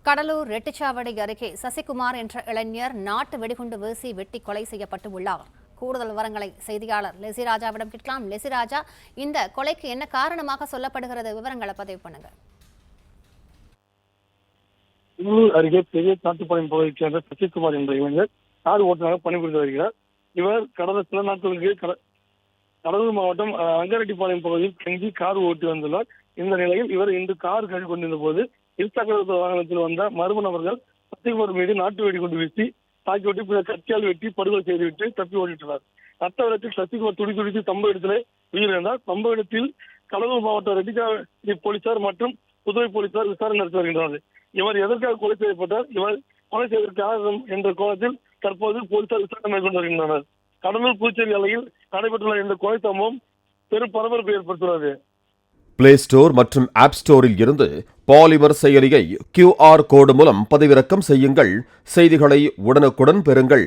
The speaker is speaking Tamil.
கடலூர் ரெட்டிச்சாவடி அருகே சசிகுமார் என்ற இளைஞர் நாட்டு வெடிகுண்டு வீசி வெட்டி கொலை செய்யப்பட்டு உள்ளார். கூடுதல் விவரங்களை செய்தியாளர் லெசிராஜாவிடம் கேட்கலாம். லெசிராஜா, இந்த கொலைக்கு என்ன காரணமாக சொல்லப்படுகிறது? விவரங்களை பதிவு பண்ணுங்க. கடலூர் அருகே பெரிய காட்டுப்பாளையம் பகுதியைச் சேர்ந்த சசிகுமார் என்ற இளைஞர் கார் ஓட்டுநராக பணிபுரிந்து வருகிறார். இவர் கடந்த சில நாட்களுக்கு கடலூர் மாவட்டம் அங்கரெட்டிப்பாளையம் பகுதியில் தங்கி கார் ஓட்டி வந்துள்ளார். இந்த நிலையில் இவர் இன்று கார் கழுவி கொண்டிருந்த போது இருசக்கர வாகனத்தில் வந்த மர்ம நபர்கள் சசிகுமார் மீது நாட்டு வெடிகுண்டு வீசி தாக்கிவிட்டு பின்னர் கத்தியால் வெட்டி படுகொலை செய்துவிட்டு தப்பி ஓடிட்டுள்ளார். ரத்த வெள்ளத்தில் சசிகுமார் துடிதுடித்து சம்பவ இடத்திலே உயிரிழந்தார். சம்பவ இடத்தில் கடலூர் மாவட்ட ரெட்டிச்சாவடி போலீசார் மற்றும் புதுவை போலீசார் விசாரணை நடத்தி வருகின்றனர். இவர் எதற்காக கொலை செய்யப்பட்டார், இவர் கொலை செய்வதற்கு காரணம் என்ற கோணத்தில் தற்போது போலீசார் விசாரணை மேற்கொண்டு வருகின்றனர். கடலூர் புதுச்சேரி எல்லையில் நடைபெற்றுள்ள இந்த கொலை சம்பவம் பெரும் பரபரப்பை ஏற்படுத்துகிறது. பிளே ஸ்டோர் மற்றும் ஆப் ஸ்டோரில் இருந்து பாலிமர் செயலியை QR கோடு மூலம் பதிவிறக்கம் செய்யுங்கள். செய்திகளை உடனுக்குடன் பெறுங்கள்.